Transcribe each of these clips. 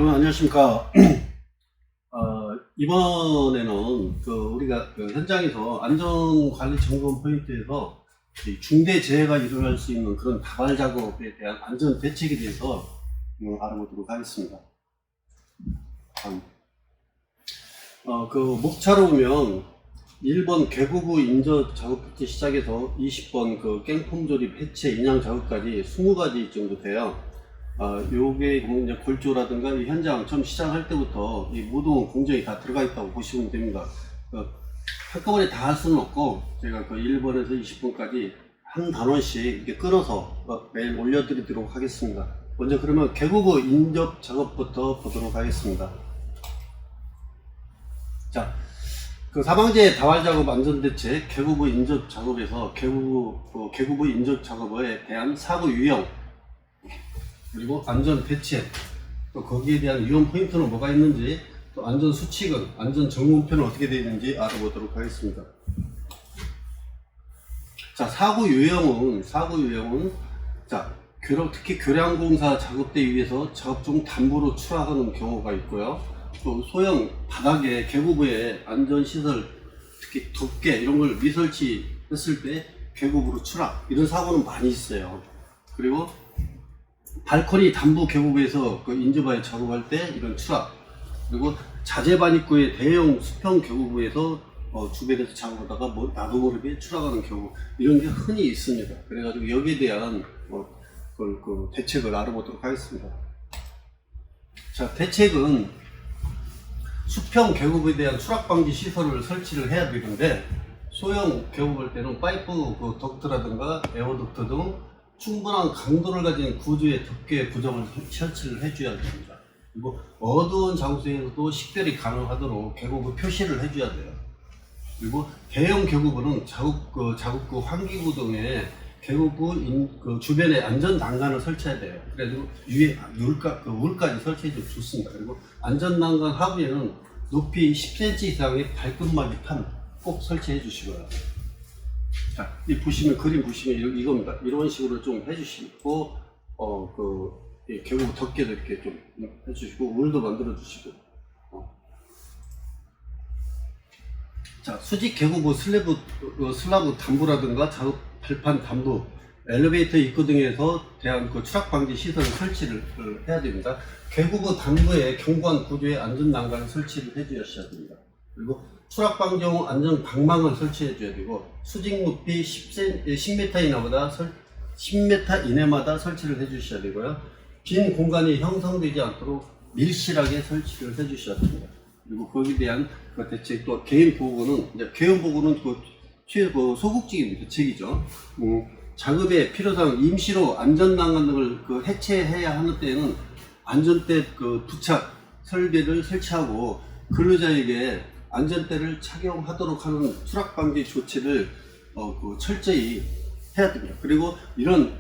여러분 안녕하십니까. 이번에는 우리가 현장에서 안전관리 점검 포인트에서 이 중대 재해가 일어날 수 있는 그런 다발 작업에 대한 안전 대책에 대해서 알아보도록 하겠습니다. 목차로 보면 1번 개구부 인접 작업부터 시작해서 20번 깽폼 조립 해체 인양 작업까지 20가지 정도 돼요. 요게 이제 골조라든가 이 현장 처음 시작할 때부터 이 모든 공정이 다 들어가 있다고 보시면 됩니다. 한꺼번에 다 할 수는 없고 제가 1번에서 20번까지 한 단원씩 이렇게 끌어서 매일 올려드리도록 하겠습니다. 먼저 그러면 개구부 인접 작업부터 보도록 하겠습니다. 자, 사방제 다발 작업 안전대책 개구부 인접 작업에서 개구부 인접 작업에 대한 사고 유형, 그리고 안전 대책, 또 거기에 대한 위험 포인트는 뭐가 있는지, 또 안전 수칙은, 안전 점검표는 어떻게 되어 있는지 알아보도록 하겠습니다. 자, 사고 유형은 자, 특히 교량공사 작업대 위에서 작업 중 담보로 추락하는 경우가 있고요. 또 소형 바닥에 개구부에 안전시설, 특히 덮개 이런 걸 미설치했을 때 개구부로 추락, 이런 사고는 많이 있어요. 그리고 발코니 담부 개구부에서 인접하여 작업할 때 이런 추락, 그리고 자재반 입구의 대형 수평 개구부에서 주변에서 작업하다가 나도 모르게 추락하는 경우, 이런 게 흔히 있습니다. 그래가지고 여기에 대한 대책을 알아보도록 하겠습니다. 자, 대책은 수평 개구부에 대한 추락 방지 시설을 설치를 해야 되는데, 소형 개구부일 때는 파이프 덕트라든가 에어덕트 등 충분한 강도를 가진 구조의 덮개 구정을 설치를 해줘야 됩니다. 그리고 어두운 장소에서도 식별이 가능하도록 개구부 표시를 해줘야 돼요. 그리고 대형 개구부는 작업구 환기구 등에 개구부 주변에 안전 난간을 설치해야 돼요. 그래가지고 위에 울까지 설치해주면 좋습니다. 그리고 안전 난간 하부에는 높이 10cm 이상의 발끝맞이판 꼭 설치해 주시고요. 자, 그림 보시면 이겁니다. 이런 식으로 좀 해주시고, 개구부 덮개도 이렇게 좀 해주시고, 울도 만들어 주시고. 자, 수직 개구부 슬라브 담부라든가 작업 발판 담부, 엘리베이터 입구 등에서 대한 추락 방지 시설을 설치를 해야 됩니다. 개구부 담부에 견고한 구조의 안전 난간을 설치를 해주셔야 됩니다. 그리고 추락 방지용 안전 방망을 설치해 줘야 되고, 수직 높이 10m 이내마다 설치를 해 주셔야 되고요. 빈 공간이 형성되지 않도록 밀실하게 설치를 해 주셔야 됩니다. 그리고 거기에 대한 대책, 또 개인 보호구는 소극적인 대책이죠. 작업에 필요상 임시로 안전난간 등을 해체해야 하는 때에는 안전대 부착 설계를 설치하고 근로자에게 안전대를 착용하도록 하는 추락 방지 조치를 철저히 해야 됩니다. 그리고 이런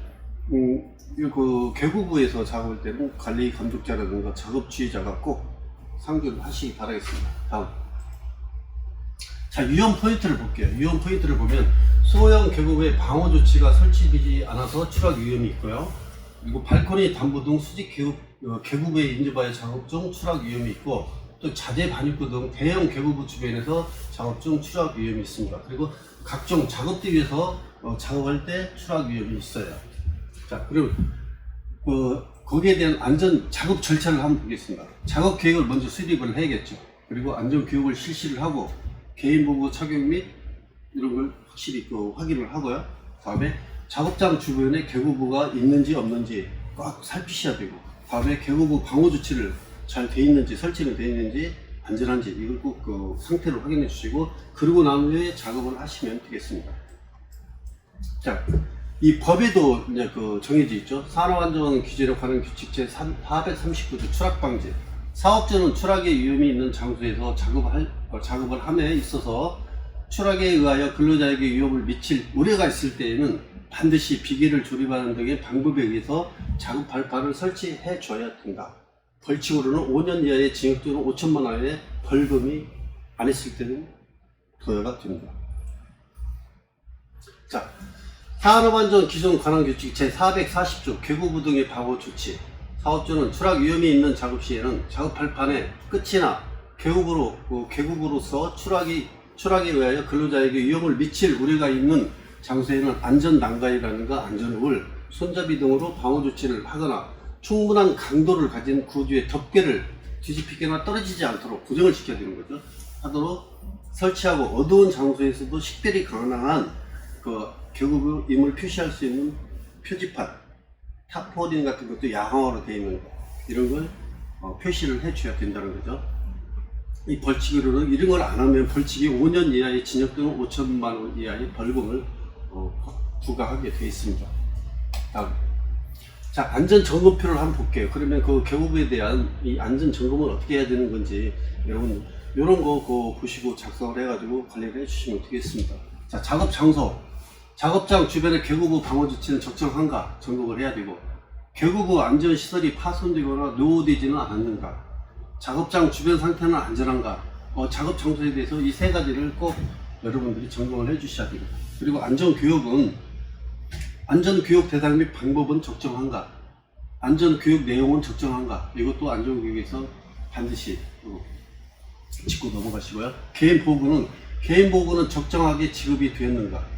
개구부에서 작업할 때는 관리 감독자라든가 작업 지휘자가 꼭 상주를 하시기 바라겠습니다. 다음. 자, 위험 포인트를 볼게요. 위험 포인트를 보면 소형 개구부에 방호 조치가 설치되지 않아서 추락 위험이 있고요. 그리고 발코니 담부 등 수직 개구부에 인접하여 작업 중 추락 위험이 있고, 또 자재 반입구 등 대형 개구부 주변에서 작업 중 추락 위험이 있습니다. 그리고 각종 작업대 위에서 작업할 때 추락 위험이 있어요. 자, 그리고 거기에 대한 안전 작업 절차를 한번 보겠습니다. 작업 계획을 먼저 수립을 해야겠죠. 그리고 안전 교육을 실시를 하고, 개인 보호 착용 및 이런 걸 확실히 확인을 하고요. 다음에 작업장 주변에 개구부가 있는지 없는지 꽉 살피셔야 되고, 다음에 개구부 방호 조치를 잘 돼 있는지, 설치는 돼 있는지, 안전한지 이걸 꼭 상태를 확인해 주시고, 그러고 난 후에 작업을 하시면 되겠습니다. 자, 이 법에도 이제 정해져 있죠. 산업안전 규제에 관한 규칙 제 439조 추락 방지. 사업자는 추락의 위험이 있는 장소에서 작업을 함에 있어서 추락에 의하여 근로자에게 위험을 미칠 우려가 있을 때에는 반드시 비계를 조립하는 등의 방법에 의해서 작업 발판을 설치해 줘야 된다. 벌칙으로는 5년 이하의 징역 또는 5천만 원의 벌금이 안 했을 때는 부여가 됩니다. 자, 산업안전 기준 관한 규칙 제 440조 개구부 등의 방호 조치. 사업주는 추락 위험이 있는 작업 시에는 작업할 판에 끝이나 계급으로서 추락에 의하여 근로자에게 위험을 미칠 우려가 있는 장소에는 안전난간이라든가 안전홀, 손잡이 등으로 방어 조치를 하거나 충분한 강도를 가진 구조의 덮개를 뒤집히거나 떨어지지 않도록 고정을 시켜야 되는 거죠. 하도록 설치하고 어두운 장소에서도 식별이 가능한 그 계급임을 표시할 수 있는 표지판, 타포린 같은 것도 야광으로 되어 있는 거, 이런 걸 표시를 해줘야 된다는 거죠. 이 벌칙으로는 이런 걸 안 하면 벌칙이 5년 이하의 징역 또는 5천만 원 이하의 벌금을 부과하게 되어 있습니다. 다음. 자, 안전점검표를 한번 볼게요. 그러면 그 계급에 대한 이 안전점검을 어떻게 해야 되는 건지 여러분 이런 거 보시고 작성을 해가지고 관리를 해주시면 되겠습니다. 자, 작업 장소. 작업장 주변의 계급부 방어 조치는 적정한가 점검을 해야 되고, 계급부 안전시설이 파손되거나 노후되지는 않았는가, 작업장 주변 상태는 안전한가, 작업 장소에 대해서 이 세 가지를 꼭 여러분들이 점검을 해 주셔야 됩니다. 그리고 안전교육은 안전교육 대상 및 방법은 적정한가, 안전교육 내용은 적정한가, 이것도 안전교육에서 반드시 짚고 넘어가시고요. 개인보호구는 적정하게 지급이 되었는가,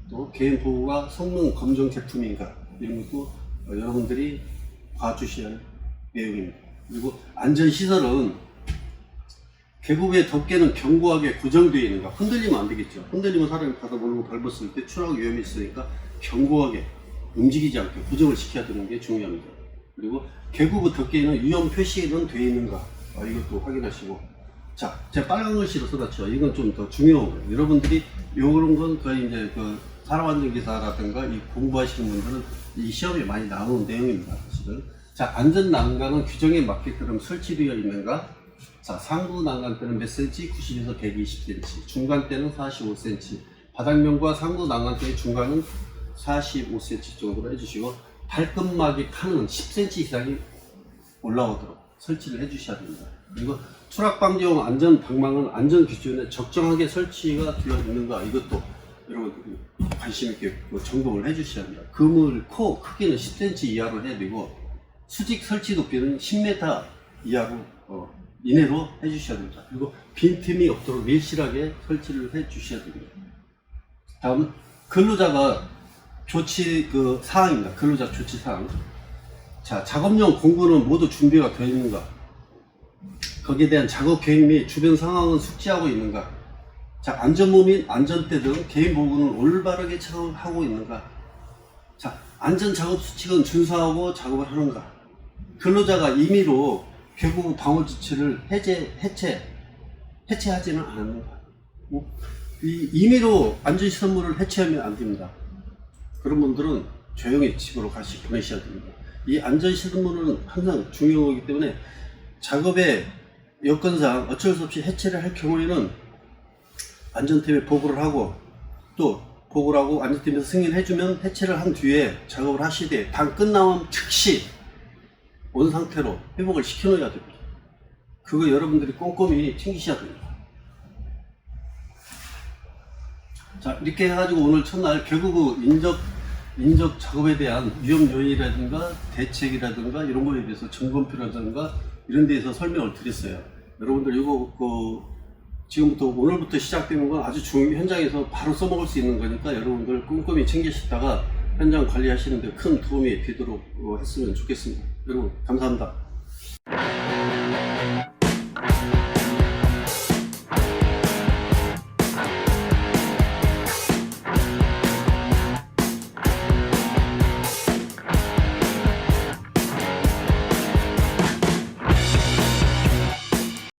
또 개인보호가 성능 검정 제품인가, 이런 것도 여러분들이 봐주셔야 할 내용입니다. 그리고 안전시설은 계급의 덮개는 견고하게 고정되어 있는가, 흔들리면 안 되겠죠. 흔들리면 사람이 바닥 모르고 밟았을 때 추락 위험이 있으니까 견고하게 움직이지 않게 고정을 시켜야 되는 게 중요합니다. 그리고 계급의 덮개에는 위험 표시는 되어 있는가, 이것도 확인하시고. 자, 제가 빨간 글씨로 써놨죠. 이건 좀 더 중요한 거예요. 여러분들이 요런 건 거의 이제 그 산업안전기사라든가 이 공부하시는 분들은 이 시험에 많이 나오는 내용입니다. 사실은. 자, 안전난간은 규정에 맞게끔 설치되어 있는가? 자, 상부 난간대는 몇 cm? 90에서 120cm, 중간대는 45cm, 바닥면과 상부 난간대의 중간은 45cm 정도로 해주시고, 발끝막이 칸은 10cm 이상이 올라오도록 설치를 해주셔야 됩니다. 그리고 추락방지용 안전방망은 안전기준에 적정하게 설치가 되어 있는가, 이것도 여러분 관심 있게 점검을 해주셔야 합니다. 그물 코 크기는 10cm 이하로 해야 되고, 수직 설치 높이는 10m 이내로 해주셔야 됩니다. 그리고 빈틈이 없도록 밀실하게 설치를 해주셔야 됩니다. 다음은 근로자가 조치 사항입니다. 근로자 조치 사항. 자, 작업용 공구는 모두 준비가 되어 있는가? 거기에 대한 작업 계획 및 주변 상황은 숙지하고 있는가? 자, 안전모 및 안전대 등 개인 보호구는 올바르게 착용하고 있는가? 자, 안전작업 수칙은 준수하고 작업을 하는가? 근로자가 임의로 계급부 방어 조치를 해체하지는 않았는가? 이 임의로 안전시설물을 해체하면 안 됩니다. 그런 분들은 조용히 집으로 보내셔야 됩니다. 이 안전시설물은 항상 중요하기 때문에 작업의 여건상 어쩔 수 없이 해체를 할 경우에는 안전팀에 보고를 하고, 또 보고를 하고 안전팀에서 승인해주면 해체를 한 뒤에 작업을 하시되, 당 끝나면 즉시 온 상태로 회복을 시켜놓아야 됩니다. 그거 여러분들이 꼼꼼히 챙기셔야 됩니다. 자, 이렇게 해가지고 오늘 첫날 계급부 인적 작업에 대한 위험 요인이라든가 대책이라든가 이런 거에 대해서 점검표라든가 이런 데에서 설명을 드렸어요. 여러분들 이거 지금부터 오늘부터 시작되는 건 아주 현장에서 바로 써먹을 수 있는 거니까 여러분들 꼼꼼히 챙기시다가 현장 관리하시는 데 큰 도움이 되도록 했으면 좋겠습니다. 여러분 감사합니다.